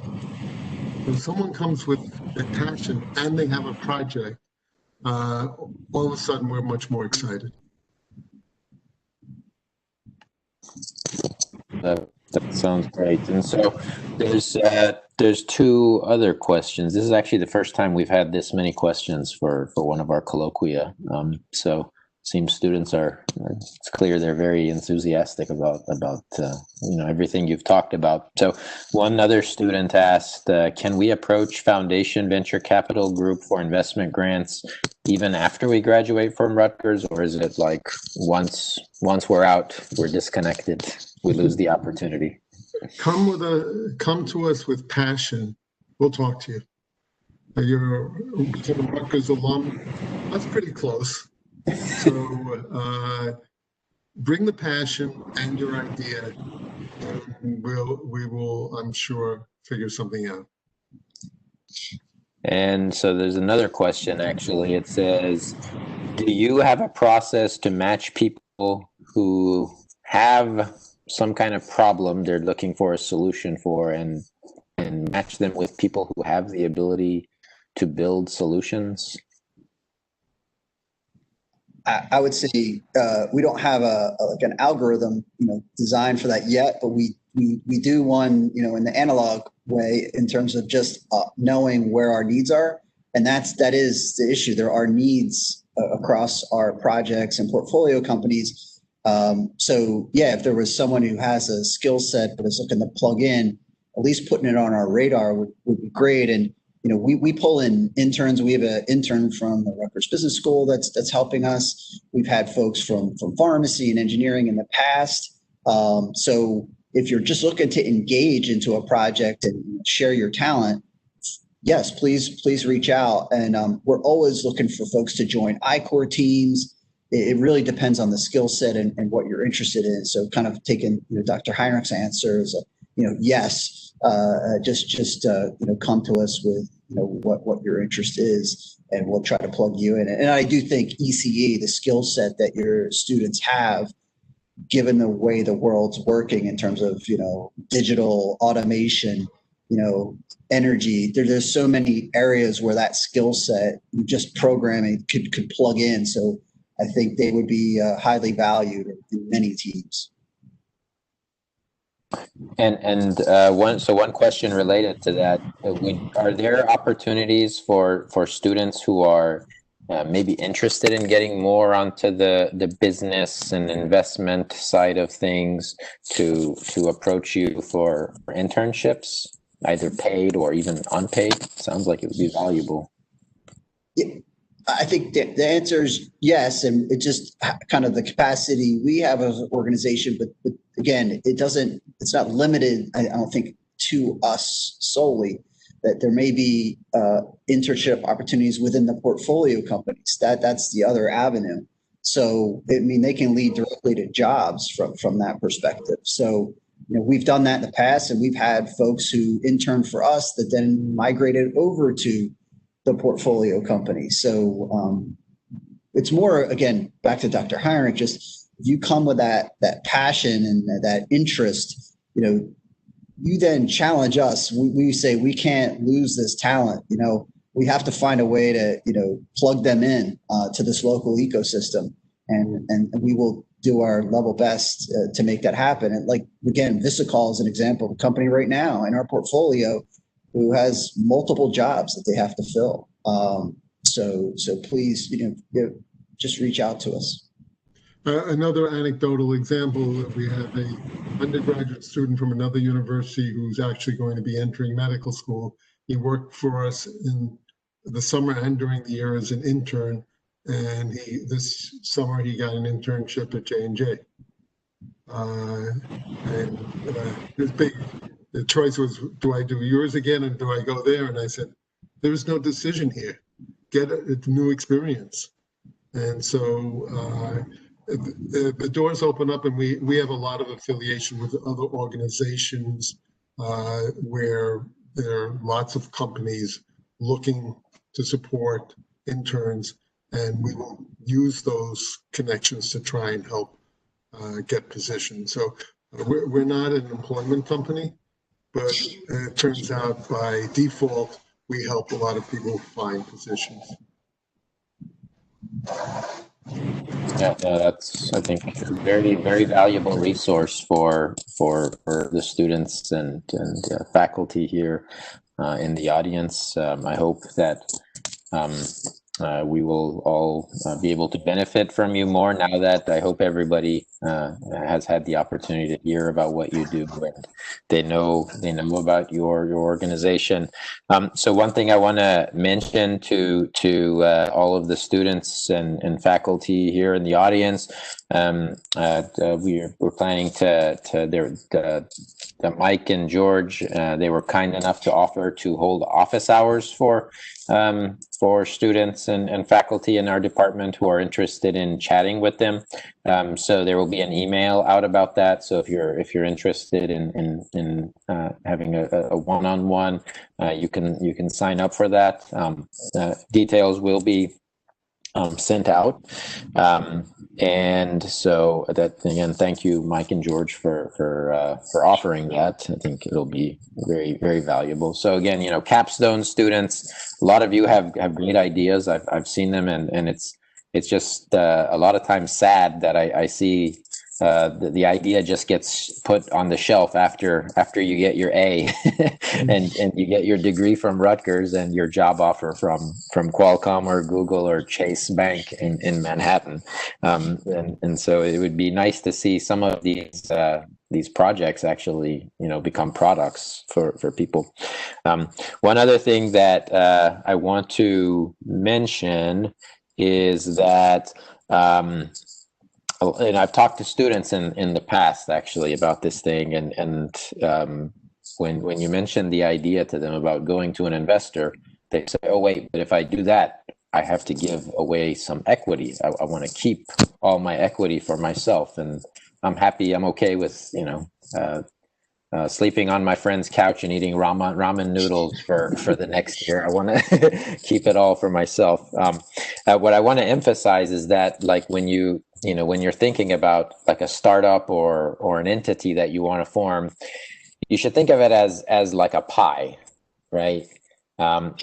S3: When someone comes with a passion and they have a project, all of a sudden we're much more excited.
S1: That sounds great. And so there's two other questions. This is actually the first time we've had this many questions for one of our colloquia. So seems students it's clear they're very enthusiastic about everything you've talked about. So one other student asked, can we approach Foundation Venture Capital Group for investment grants even after we graduate from Rutgers, or is it like once we're out, we're disconnected, we lose the opportunity?
S3: Come to us with passion. We'll talk to you. You're a Rutgers alum. That's pretty close. So bring the passion and your idea, and we will, I'm sure, figure something out.
S1: And so there's another question, actually. It says, do you have a process to match people who have some kind of problem they're looking for a solution for, and match them with people who have the ability to build solutions?
S2: I would say we don't have like an algorithm, designed for that yet, but we do one, in the analog way in terms of just knowing where our needs are, and that is the issue. There are needs across our projects and portfolio companies. So yeah, if there was someone who has a skill set but is looking to plug in, at least putting it on our radar would be great. And we pull in interns. We have an intern from the Rutgers Business School that's helping us. We've had folks from pharmacy and engineering in the past. So if you're just looking to engage into a project and share your talent, yes, please reach out. And we're always looking for folks to join I-Core teams. It really depends on the skill set and what you're interested in. So kind of taking Dr. Heinrich's answer as yes. Just come to us with what your interest is, and we'll try to plug you in. And I do think ECE, the skill set that your students have, given the way the world's working in terms of digital automation, energy, there's so many areas where that skill set, just programming, could plug in. So I think they would be highly valued in many teams.
S1: And one question related to that: are there opportunities for students who are maybe interested in getting more onto the business and investment side of things to approach you for internships, either paid or even unpaid? Sounds like it would be valuable.
S2: Yeah. I think the answer is yes, and it's just kind of the capacity we have as an organization. But again, it's not limited, I don't think, to us solely. that there may be internship opportunities within the portfolio companies. That's the other avenue. So, I mean, they can lead directly to jobs from that perspective. So, we've done that in the past, and we've had folks who interned for us that then migrated over to the portfolio company. So it's more, again, back to Dr. Heinrich, just if you come with that passion and that interest, you then challenge us. We say we can't lose this talent. We have to find a way to, plug them in to this local ecosystem, and we will do our level best to make that happen. And like, again, Visicol is an example of a company right now in our portfolio who has multiple jobs that they have to fill. So please, just reach out to us.
S3: Another anecdotal example, we have a undergraduate student from another university who's actually going to be entering medical school. He worked for us in the summer and during the year as an intern, and this summer he got an internship at J&J. His big choice was, do I do yours again and do I go there? And I said, there is no decision here. Get a new experience. And so the doors open up, and we have a lot of affiliation with other organizations where there are lots of companies looking to support interns, and we will use those connections to try and help get positions. So we're not an employment company, but it turns out by default, we help a lot of people find positions.
S1: Yeah, that's, I think, a very, very valuable resource for the students and faculty here in the audience. I hope that we will all be able to benefit from you more now that I hope everybody has had the opportunity to hear about what you do and they know about your organization. So one thing I want to mention to all of the students and faculty here in the audience, we're planning to Mike and George, they were kind enough to offer to hold office hours for students and faculty in our department who are interested in chatting with them. So there will be an email out about that. So if you're interested in having a one-on-one, you can sign up for that. Details will be sent out. And so that, again, thank you, Mike and George, for offering that. I think it'll be very, very valuable. So again, capstone students, a lot of you have great ideas. I've seen them, and it's just a lot of times sad that I see the idea just gets put on the shelf after you get your A and you get your degree from Rutgers and your job offer from Qualcomm or Google or Chase Bank in Manhattan. And so it would be nice to see some of these projects actually, become products for people. One other thing that I want to mention is that and I've talked to students in the past actually about this thing, and when you mention the idea to them about going to an investor, they say, "Oh wait, but if I do that, I have to give away some equity. I want to keep all my equity for myself, and I'm okay with sleeping on my friend's couch and eating ramen noodles for the next year. I want to keep it all for myself." What I want to emphasize is that, like, when you're thinking about like a startup or an entity that you want to form, you should think of it as like a pie, right? The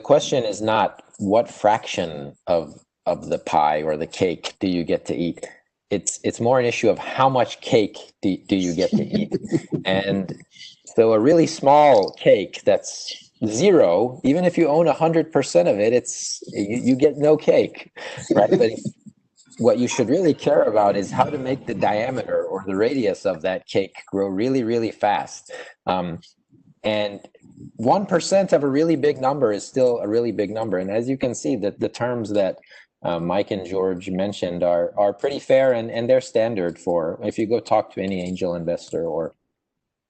S1: question is not what fraction of the pie or the cake do you get to eat. It's more an issue of how much cake do you get to eat. And so a really small cake that's zero, even if you own 100% of it, you get no cake, right? But what you should really care about is how to make the diameter or the radius of that cake grow really, really fast. And 1% of a really big number is still a really big number. And as you can see, the terms that Mike and George mentioned are pretty fair, and they're standard for if you go talk to any angel investor or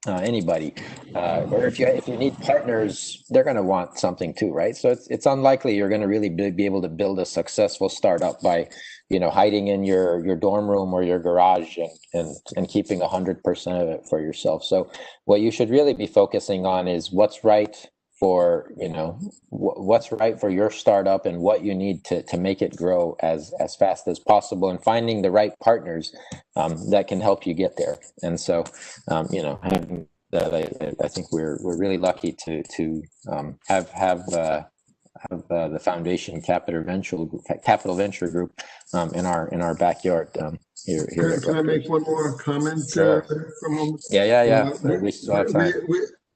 S1: anybody, or if you need partners, they're going to want something too, right? So it's unlikely you're going to really be able to build a successful startup by, hiding in your dorm room or your garage and keeping 100% of it for yourself. So what you should really be focusing on is what's right for what's right for your startup and what you need to make it grow as fast as possible, and finding the right partners that can help you get there. And so having that, I think we're really lucky to have the Foundation Capital Venture Group in our backyard here.
S3: Can I make one more comment?
S1: Sure.
S3: For a moment?
S1: Yeah. We still have time.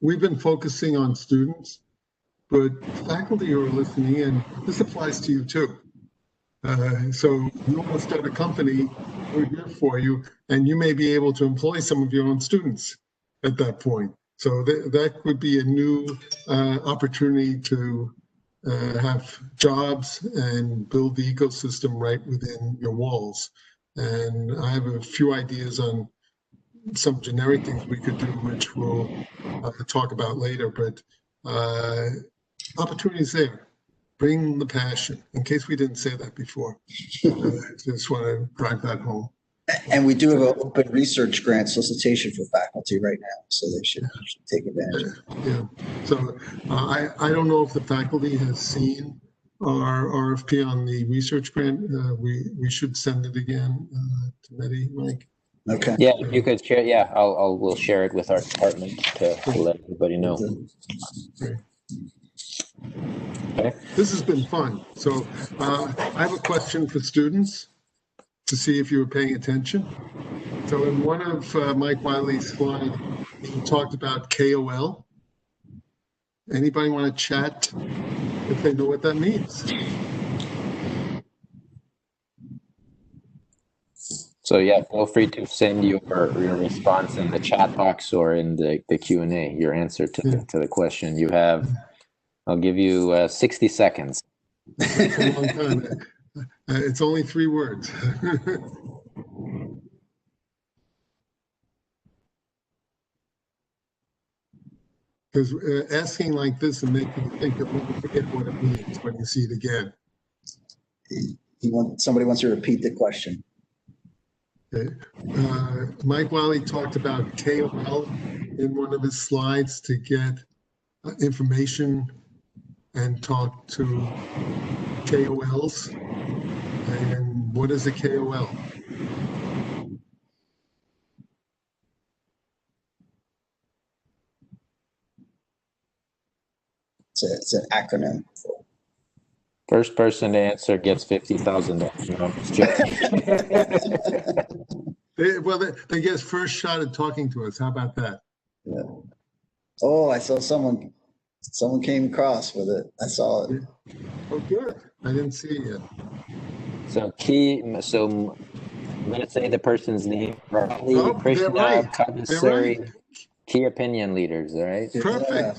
S3: We've been focusing on students, but faculty who are listening in, this applies to you too. So you want to start a company, we're here for you, and you may be able to employ some of your own students at that point. So that would be a new opportunity to have jobs and build the ecosystem right within your walls. And I have a few ideas on some generic things we could do, which we'll talk about later, but opportunities there. Bring the passion, in case we didn't say that before. Just want to drive that home.
S2: And we do have an open research grant solicitation for faculty right now, so they should take advantage of it.
S3: Yeah. So I don't know if the faculty has seen our RFP on the research grant. We should send it again to Mehdi, Mike.
S2: Okay.
S1: Yeah, if you could share. Yeah, we'll share it with our department to let everybody know.
S3: Great.
S1: Okay.
S3: This has been fun. So I have a question for students to see if you were paying attention. So in one of Mike Wiley's slides, he talked about KOL. Anybody want to chat if they know what that means?
S1: So yeah, feel free to send your response in the chat box or in the Q&A, your answer to the question you have. I'll give you 60 seconds.
S3: It's a long time. It's only 3 words. Because asking like this and making you think that you forget what it means when you see it again.
S2: Somebody wants to repeat the question.
S3: Okay. Mike Wiley talked about KOL in one of his slides to get information and talk to KOLs. And what is a KOL?
S2: It's an acronym.
S1: First person to answer gets $50,000. No, I'm just joking.
S3: They get first shot at talking to us. How about that?
S2: Yeah. Oh, I saw someone came across with it. I saw it.
S3: Oh, good. I didn't see it yet.
S1: So I'm going to say the person's name. Krishna
S3: right.
S1: Kavasuri, key opinion leaders, all right?
S3: Perfect.
S2: Yeah.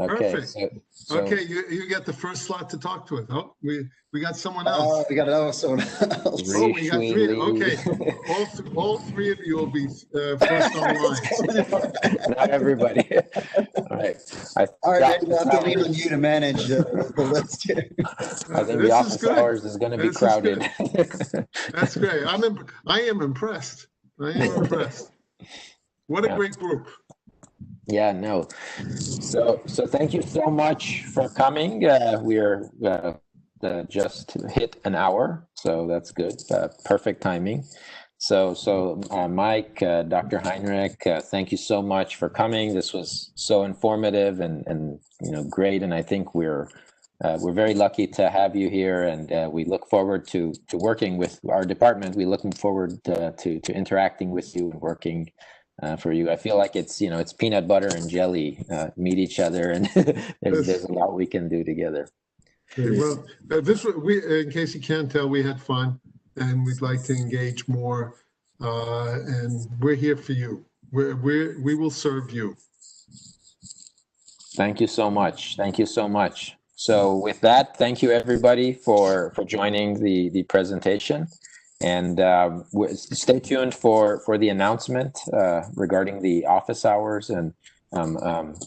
S1: Okay.
S3: Perfect.
S1: So,
S3: okay, you get the first slot to talk to us. Oh, we got someone else.
S2: We got someone else.
S3: Oh, we got 3. Okay, all 3 of you will be first online.
S1: Not everybody. All right.
S2: All right, maybe I'll have to lean on you to manage the list here.
S1: I think the office hours is going to be crowded.
S3: That's great. I am impressed. What a great group.
S1: Yeah, no. So thank you so much for coming. We're just hit an hour, so that's good. Perfect timing. So Mike, Dr. Heinrich, thank you so much for coming. This was so informative and great. And I think we're very lucky to have you here, and we look forward to working with our department. We're looking forward to interacting with you and working for you. I feel like it's peanut butter and jelly meet each other, and there's a lot we can do together.
S3: Okay, well, in case you can't tell, we had fun, and we'd like to engage more, and we're here for you. We will serve you.
S1: Thank you so much. Thank you so much. So with that, thank you everybody for joining the presentation. And stay tuned for the announcement regarding the office hours. And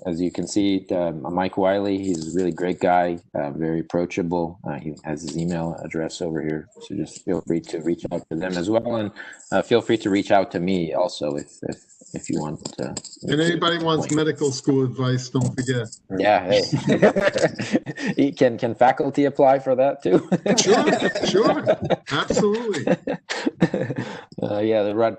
S1: as you can see, Mike Wiley, he's a really great guy, very approachable. He has his email address over here, so just feel free to reach out to them as well, and feel free to reach out to me also if you want to.
S3: And anybody wants medical school advice, don't forget.
S1: Yeah, hey. Can faculty apply for that too?
S3: Sure, absolutely.
S1: Yeah, the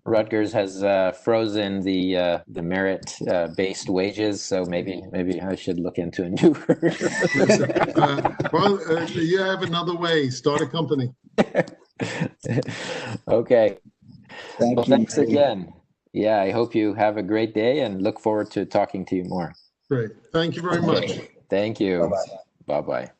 S1: Rutgers has frozen the merit based wages, so maybe I should look into a new.
S3: You have another way. Start a company.
S1: Okay.
S2: Thank you.
S1: Thanks again. Yeah, I hope you have a great day and look forward to talking to you more.
S3: Great. Thank you very much.
S1: Thank you.
S2: Bye-bye.
S1: Bye-bye.